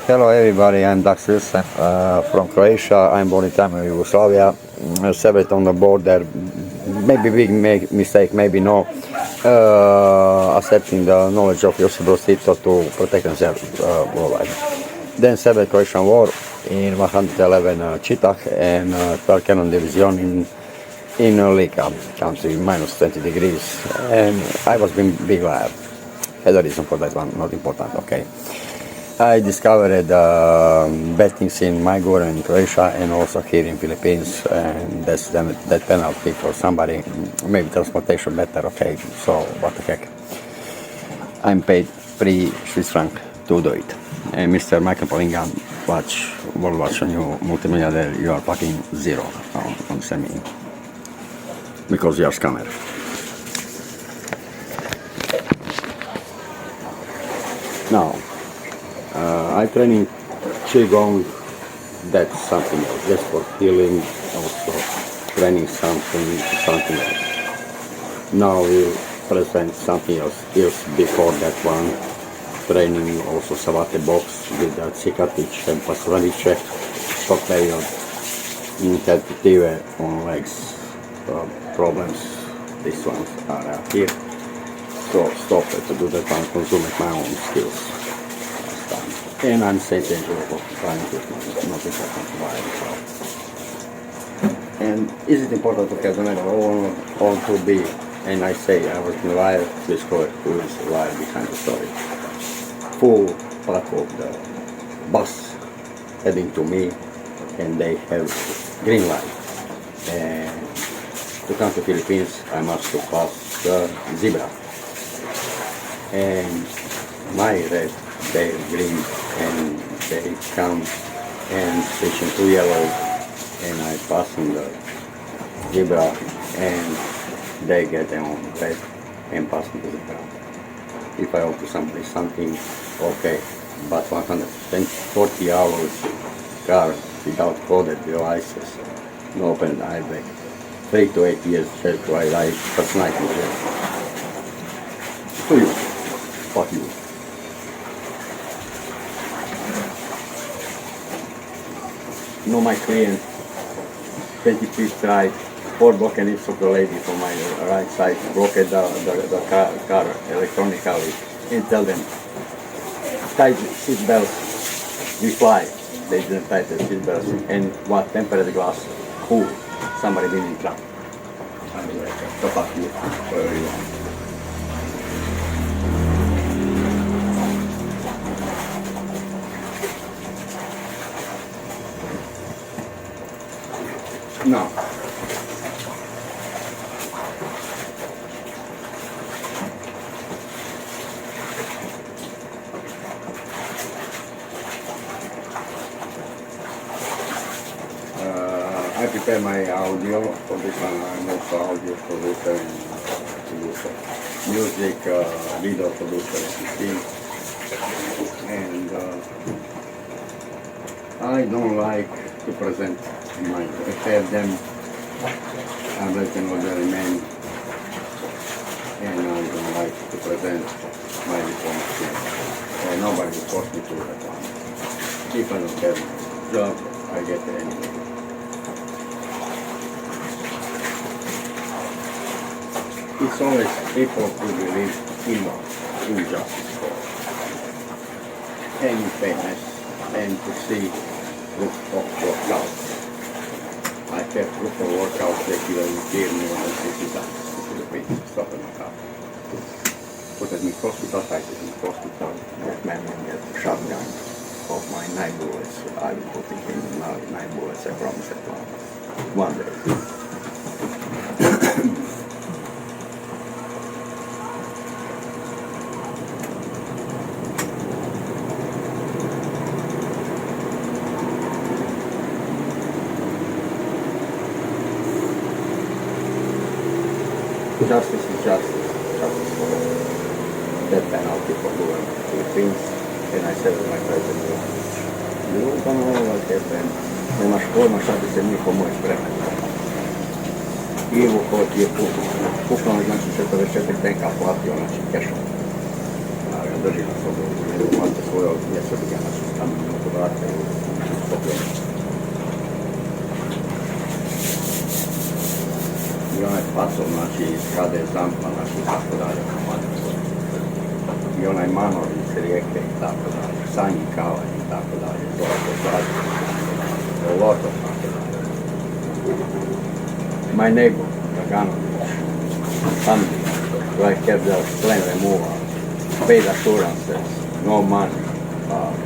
Hello everybody, I'm Dax Willsen from Croatia. I'm born in time in Yugoslavia. Severed on the border, maybe big mistake, maybe no. Accepting the knowledge of Josip Broz Tito to protect themselves worldwide. Then severed Croatian war in 111 Čitah and 12 Cannon Division in Lika country, minus 20 degrees. And I was being big lab. Had a reason for that one, not important, okay. I discovered bad things in my government in Croatia and also here in Philippines, and that's that penalty for somebody, maybe transportation better, okay, so what the heck. I'm paid 3 Swiss franc to do it. And Mr. Michael Polinga, world watch on you, multimillionaire, you are fucking zero on semi, because you are scammer. Now, I training Qigong, that's something else, just for healing, also training something else. Now we present something else before that one, training also Savate box with Cicatrice and Pasvalice, short period, interpretive on legs, problems, these ones are here, so stop it to do that one, consume my own skills. And I'm saying for trying to not important to buy. And is it important to have the matter or to be? And I say I was in the wire, discover who is the wire behind the story. Full pack of the bus heading to me, and they have green light. And to come to Philippines, I must to pass the zebra. And my red, they green, and they come and station to yellow, and I passing the zebra, and they get them on red and passing the zebra. If I offer somebody something, okay, but 140 hours car without coded devices, no open airbag, 3 to 8 years jail to I personality jail. To you, fuck you. No, my client, 25th right, 4 broken hips of the lady from my right side, broke the car electronically, and tell them, tie the seat belts, we fly. They didn't tie the seat belts, and what, tempered glass, cool, somebody didn't trap. I'm like, so fuck you, wherever you want. No. I prepare my audio for this one. I'm also audio producer and producer. Music, video producer, and I don't like to present my repair them, I'm letting all the remain, and I don't like to present my response. And nobody will force me to that one. If I don't have a job, I get it anyway. It's always people who believe in justice and in fairness, and to see proof of workout. I have proof of workout that you gave me when I was 60 times to the Philippines, stop in my car. Put it in hospital, I sit in hospital, that man will get a shotgun of my 9 bullets. I will put it in now 9 bullets, I promise that one day. Justice is justice. Justice for all. That penalty for doing Philippines, and I said to my president, you don't know what happened. Nemaš pojma šta bi se mi pomoć vremena. Ivo kod je puknuo, znači 44 tenka platio, znači kešom. Drži na sobu, ne znate svoje od mjeseca, znači tamo vrate u problem. I onaj pacov, znači iz HD zampa, znači tako dalje. I onaj manor iz rijeke i tako dalje. Sanji kava i tako dalje. Zlato zadnje. Loto tako dalje. My neighbor, Draganović, family, do I have the plan removal, paid assurances, no money,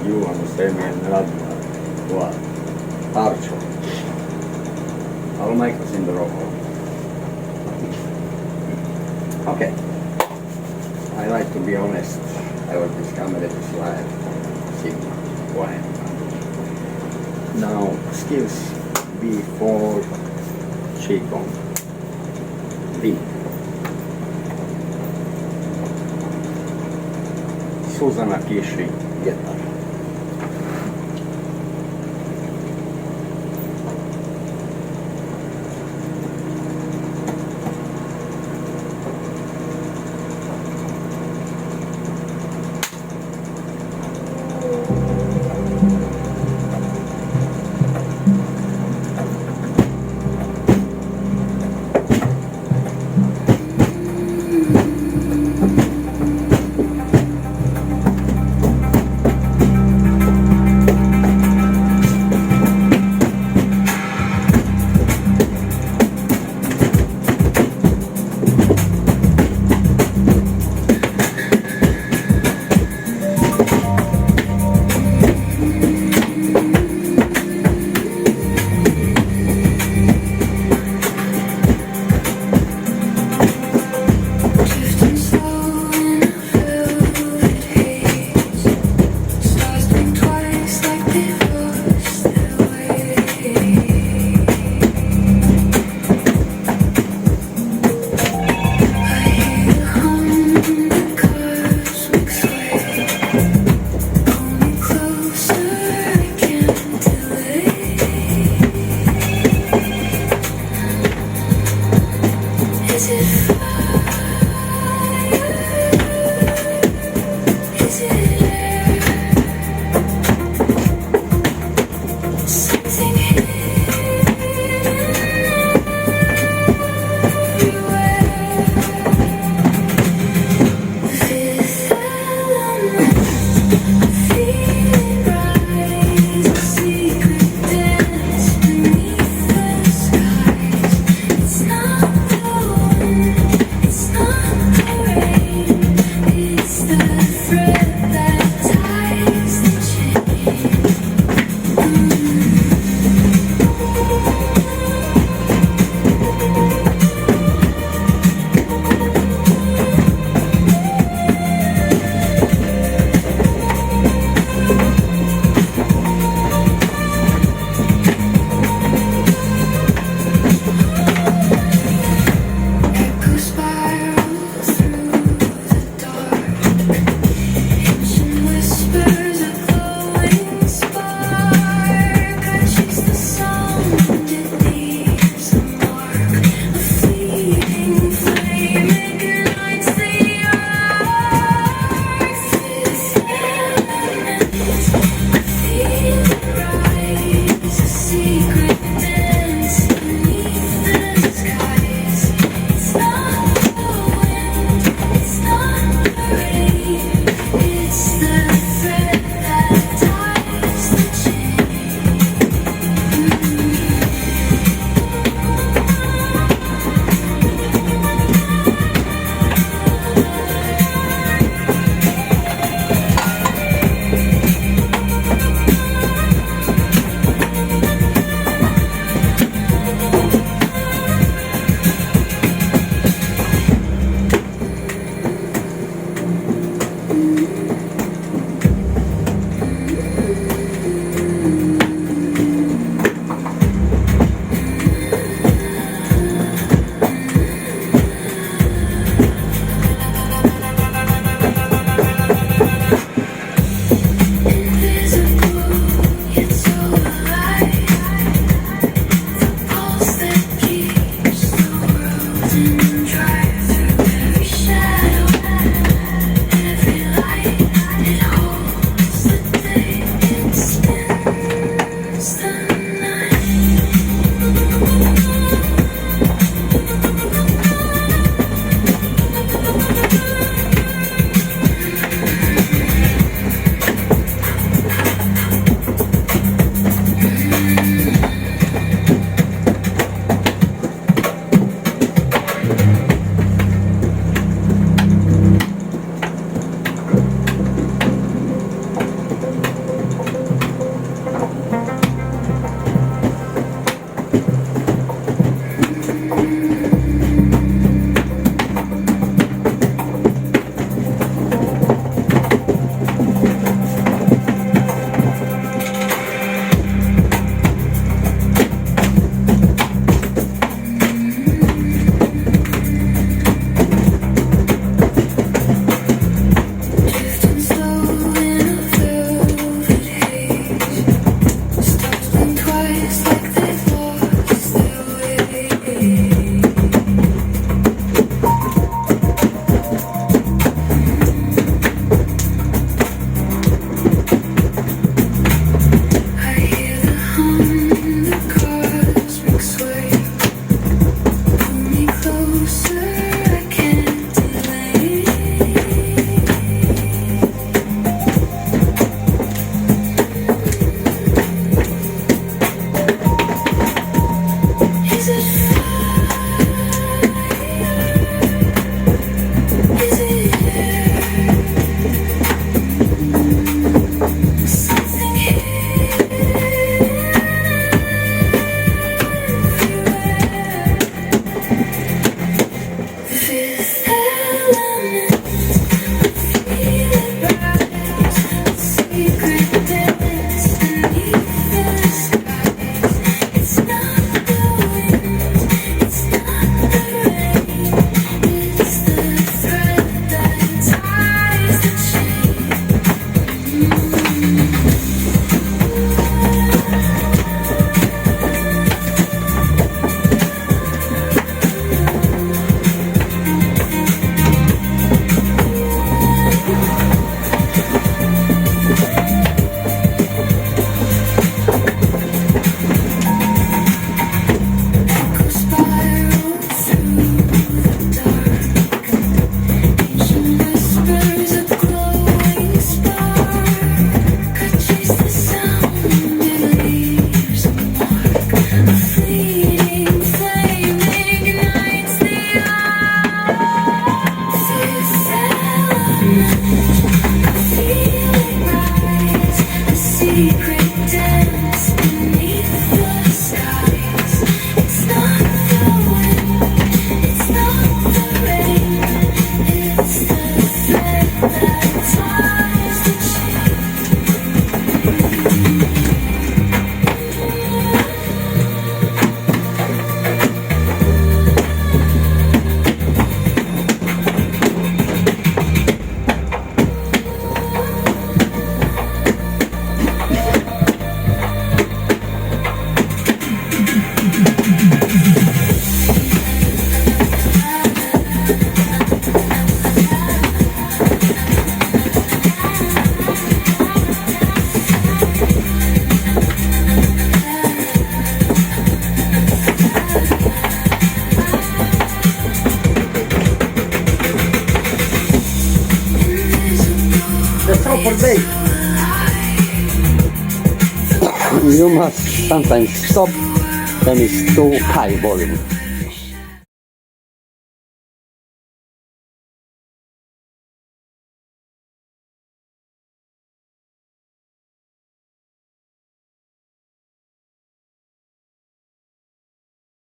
you understand me and Radmar, what? Archo. I'll make us in the row. Okay. I like to be honest. I want this camera to slide. See why. Now, skills before Cheekbone. B. Suzana Kiši, Getar. You must sometimes stop when it's too high volume.